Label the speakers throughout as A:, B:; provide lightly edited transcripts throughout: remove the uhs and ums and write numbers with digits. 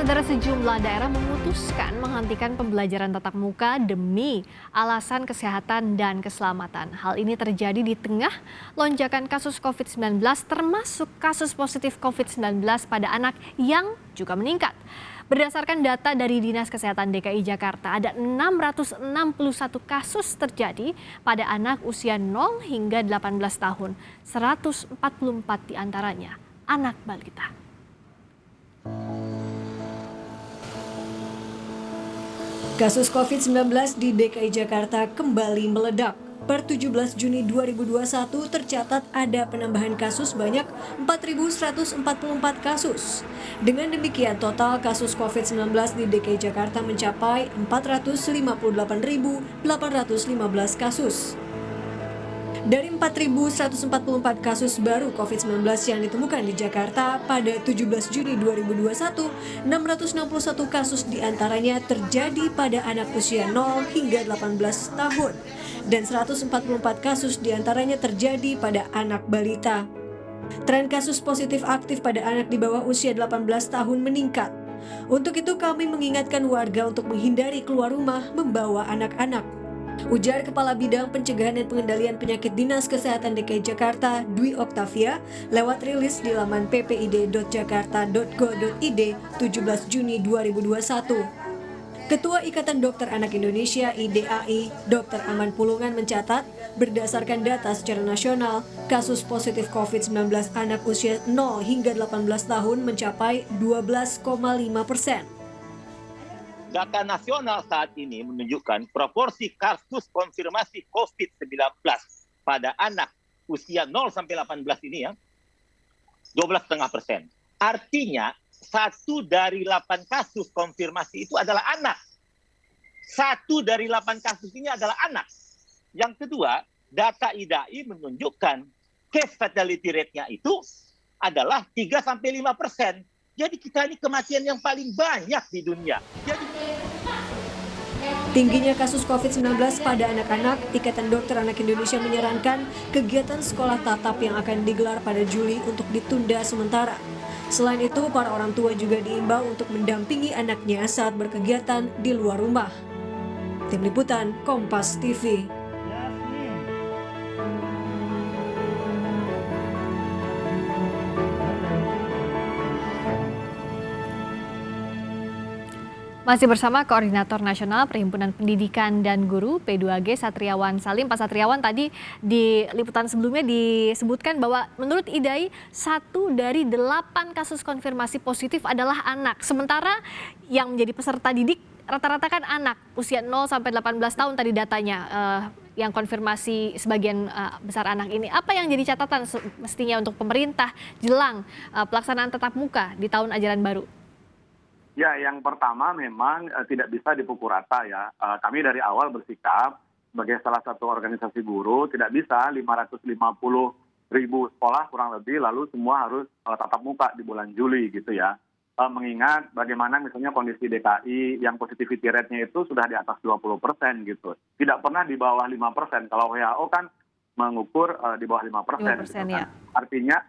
A: Saudara, sejumlah daerah memutuskan menghentikan pembelajaran tatap muka demi alasan kesehatan dan keselamatan. Hal ini terjadi di tengah lonjakan kasus COVID-19 termasuk kasus positif COVID-19 pada anak yang juga meningkat. Berdasarkan data dari Dinas Kesehatan DKI Jakarta, ada 661 kasus terjadi pada anak usia 0 hingga 18 tahun. 144 diantaranya anak balita.
B: Kasus COVID-19 di DKI Jakarta kembali meledak. Per 17 Juni 2021 tercatat ada penambahan kasus banyak 4.144 kasus. Dengan demikian total kasus COVID-19 di DKI Jakarta mencapai 458.815 kasus. Dari 4.144 kasus baru COVID-19 yang ditemukan di Jakarta pada 17 Juni 2021, 661 kasus diantaranya terjadi pada anak usia 0 hingga 18 tahun, dan 144 kasus diantaranya terjadi pada anak balita. Tren kasus positif aktif pada anak di bawah usia 18 tahun meningkat. Untuk itu kami mengingatkan warga untuk menghindari keluar rumah membawa anak-anak. Ujar Kepala Bidang Pencegahan dan Pengendalian Penyakit Dinas Kesehatan DKI Jakarta, Dwi Oktavia, lewat rilis di laman ppid.jakarta.go.id 17 Juni 2021. Ketua Ikatan Dokter Anak Indonesia (IDAI), Dr. Aman Pulungan mencatat, berdasarkan data secara nasional, kasus positif COVID-19 anak usia 0 hingga 18 tahun mencapai 12,5%.
C: Data nasional saat ini menunjukkan proporsi kasus konfirmasi COVID-19 pada anak usia 0 sampai 18 ini ya 12,5%. Artinya 1 dari 8 kasus konfirmasi itu adalah anak. 1 dari 8 kasus ini adalah anak. Yang kedua, data IDAI menunjukkan case fatality rate-nya itu adalah 3 sampai 5%. Jadi kita ini kematian yang paling banyak di dunia.
B: Tingginya kasus COVID-19 pada anak-anak, Ikatan Dokter Anak Indonesia menyarankan kegiatan sekolah tatap yang akan digelar pada Juli untuk ditunda sementara. Selain itu, para orang tua juga diimbau untuk mendampingi anaknya saat berkegiatan di luar rumah. Tim Liputan, Kompas TV.
A: Masih bersama Koordinator Nasional Perhimpunan Pendidikan dan Guru P2G Satriawan Salim. Pak Satriawan, tadi di liputan sebelumnya disebutkan bahwa menurut IDAI 1 dari 8 kasus konfirmasi positif adalah anak. Sementara yang menjadi peserta didik rata-rata kan anak usia 0 sampai 18 tahun tadi datanya yang konfirmasi sebagian besar anak ini. Apa yang jadi catatan mestinya untuk pemerintah jelang pelaksanaan tatap muka di tahun ajaran baru?
D: Ya, yang pertama memang tidak bisa dipukul rata ya. Kami dari awal bersikap sebagai salah satu organisasi guru tidak bisa 550.000 sekolah kurang lebih lalu semua harus tatap muka di bulan Juli gitu ya. Mengingat bagaimana misalnya kondisi DKI yang positivity rate-nya itu sudah di atas 20% gitu. Tidak pernah di bawah 5%. Kalau WHO kan mengukur di bawah 5%.
A: 5%
D: Gitu kan.
A: ya.
D: Artinya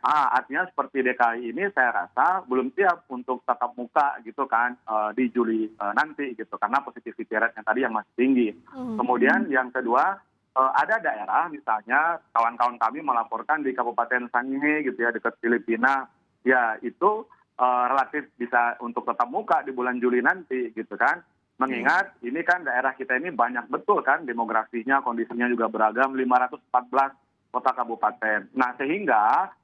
D: seperti DKI ini saya rasa belum siap untuk tatap muka gitu kan di Juli nanti gitu karena positivity rate-nya tadi yang masih tinggi. Kemudian yang kedua ada daerah misalnya kawan-kawan kami melaporkan di Kabupaten Sangihe gitu ya dekat Filipina ya itu relatif bisa untuk tatap muka di bulan Juli nanti gitu kan. Mengingat ini kan daerah kita ini banyak betul kan demografinya, kondisinya juga beragam, 514 kota kabupaten. Nah sehingga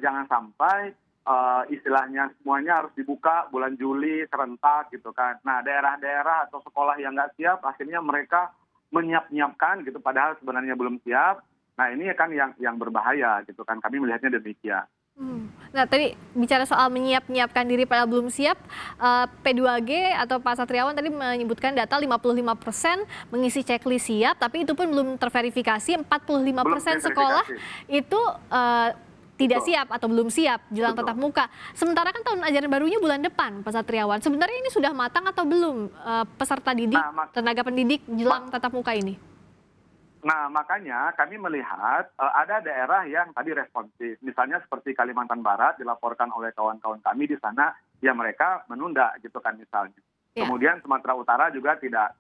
D: jangan sampai istilahnya semuanya harus dibuka bulan Juli serentak gitu kan. Nah daerah-daerah atau sekolah yang nggak siap akhirnya mereka menyiapkan gitu padahal sebenarnya belum siap. Nah ini kan yang berbahaya gitu kan, kami melihatnya demikian.
A: Nah, tadi bicara soal menyiapkan diri pada belum siap, P2G atau Pak Satriawan tadi menyebutkan data 55% mengisi checklist siap, tapi itu pun belum terverifikasi. 45% sekolah itu tidak siap atau belum siap jelang tatap muka. Sementara kan tahun ajaran barunya bulan depan, Pak Satriawan. Sebenarnya ini sudah matang atau belum peserta didik, tenaga pendidik jelang tatap muka ini?
D: Nah, makanya kami melihat ada daerah yang tadi responsif. Misalnya seperti Kalimantan Barat dilaporkan oleh kawan-kawan kami di sana ya mereka menunda gitu kan misalnya.
A: Ya.
D: Kemudian Sumatera Utara juga tidak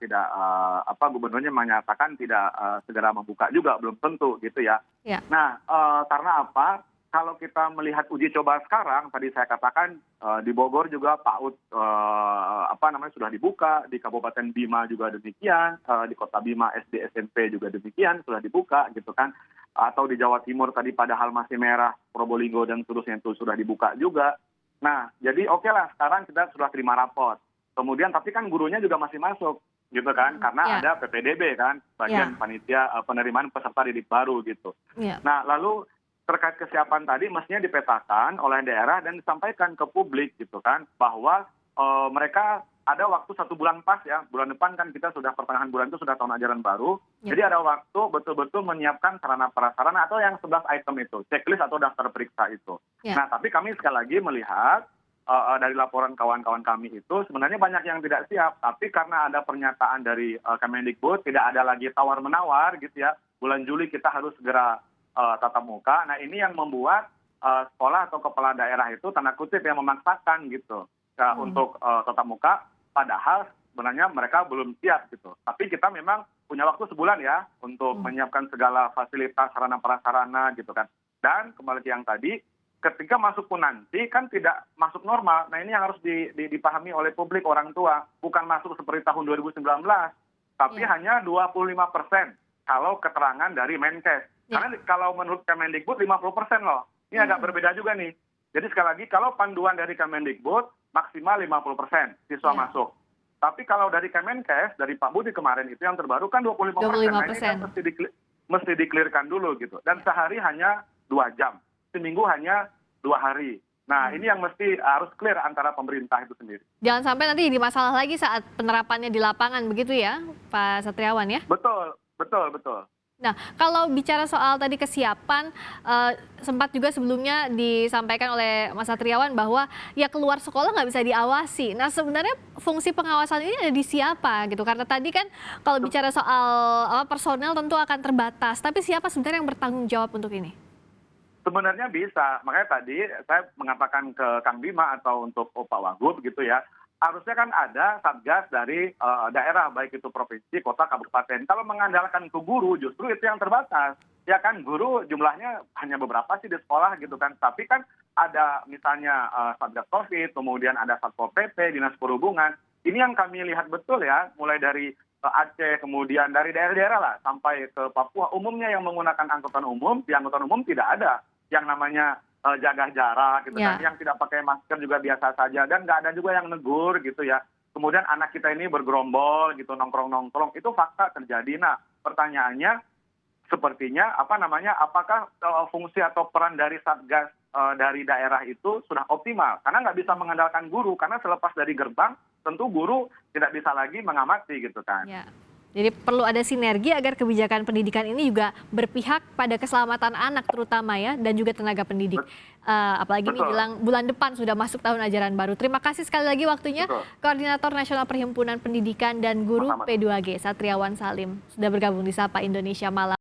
D: gubernurnya menyatakan tidak segera membuka juga, belum tentu gitu ya.
A: Ya.
D: Nah, karena apa? Kalau kita melihat uji coba sekarang, tadi saya katakan di Bogor juga PAUD sudah dibuka, di Kabupaten Bima juga demikian, di Kota Bima SD SMP juga demikian sudah dibuka gitu kan. Atau di Jawa Timur tadi padahal masih merah, Probolinggo dan seterusnya itu sudah dibuka juga. Nah, jadi oke lah sekarang kita sudah terima rapor. Kemudian tapi kan gurunya juga masih masuk gitu kan, karena ada PPDB kan, bagian panitia penerimaan peserta didik baru gitu. Nah, lalu terkait kesiapan tadi mestinya dipetakan oleh daerah dan disampaikan ke publik gitu kan, bahwa mereka ada waktu 1 bulan pas ya, bulan depan kan kita sudah pertengahan bulan itu sudah tahun ajaran baru, jadi ada waktu betul-betul menyiapkan sarana prasarana atau yang 11 item itu, checklist atau daftar periksa itu. Nah, tapi kami sekali lagi melihat dari laporan kawan-kawan kami itu sebenarnya banyak yang tidak siap, tapi karena ada pernyataan dari Kemendikbud tidak ada lagi tawar-menawar gitu ya, bulan Juli kita harus segera tatap muka. Nah, ini yang membuat sekolah atau kepala daerah itu tanda kutip yang memaksakan gitu untuk tatap muka, padahal sebenarnya mereka belum siap gitu. Tapi kita memang punya waktu sebulan ya untuk menyiapkan segala fasilitas sarana prasarana gitu kan. Dan kembali ke yang tadi, ketika masuk pun nanti kan tidak masuk normal. Nah, ini yang harus dipahami oleh publik, orang tua, bukan masuk seperti tahun 2019, tapi hanya 25% kalau keterangan dari Menkes. Karena kalau menurut Kemendikbud 50% loh. Ini agak berbeda juga nih. Jadi sekali lagi kalau panduan dari Kemendikbud maksimal 50% siswa masuk. Tapi kalau dari Kemenkes, dari Pak Budi kemarin itu yang terbaru kan 25%. Nah, ini kan mesti dikelirkan dulu gitu. Dan sehari hanya 2 jam. Seminggu hanya 2 hari. Nah, ini yang mesti harus clear antara pemerintah itu sendiri.
A: Jangan sampai nanti jadi masalah lagi saat penerapannya di lapangan begitu ya, Pak Satriawan ya?
D: Betul.
A: Nah, kalau bicara soal tadi kesiapan, sempat juga sebelumnya disampaikan oleh Mas Satriawan bahwa ya keluar sekolah nggak bisa diawasi. Nah, sebenarnya fungsi pengawasan ini ada di siapa gitu? Karena tadi kan kalau bicara soal personel tentu akan terbatas, tapi siapa sebenarnya yang bertanggung jawab untuk ini?
D: Sebenarnya bisa, makanya tadi saya mengatakan ke Kang Bima atau untuk Pak Wagub gitu ya, harusnya kan ada satgas dari daerah, baik itu provinsi, kota, kabupaten. Kalau mengandalkan ke guru, justru itu yang terbatas. Ya kan, guru jumlahnya hanya beberapa sih di sekolah gitu kan. Tapi kan ada misalnya satgas COVID, kemudian ada Satpol PP, Dinas Perhubungan. Ini yang kami lihat betul ya, mulai dari Aceh, kemudian dari daerah-daerah lah, sampai ke Papua. Umumnya yang menggunakan angkutan umum, di angkutan umum tidak ada yang namanya jaga jarak gitu kan, yang tidak pakai masker juga biasa saja, dan nggak ada juga yang negur gitu ya. Kemudian anak kita ini bergerombol gitu, nongkrong-nongkrong, itu fakta terjadi. Nah, pertanyaannya sepertinya apakah fungsi atau peran dari satgas dari daerah itu sudah optimal? Karena nggak bisa mengandalkan guru, karena selepas dari gerbang tentu guru tidak bisa lagi mengamati gitu kan.
A: Jadi perlu ada sinergi agar kebijakan pendidikan ini juga berpihak pada keselamatan anak terutama ya, dan juga tenaga pendidik. Apalagi ini bilang bulan depan sudah masuk tahun ajaran baru. Terima kasih sekali lagi waktunya Koordinator Nasional Perhimpunan Pendidikan dan Guru P2G Satriawan Salim sudah bergabung di Sapa Indonesia Malam.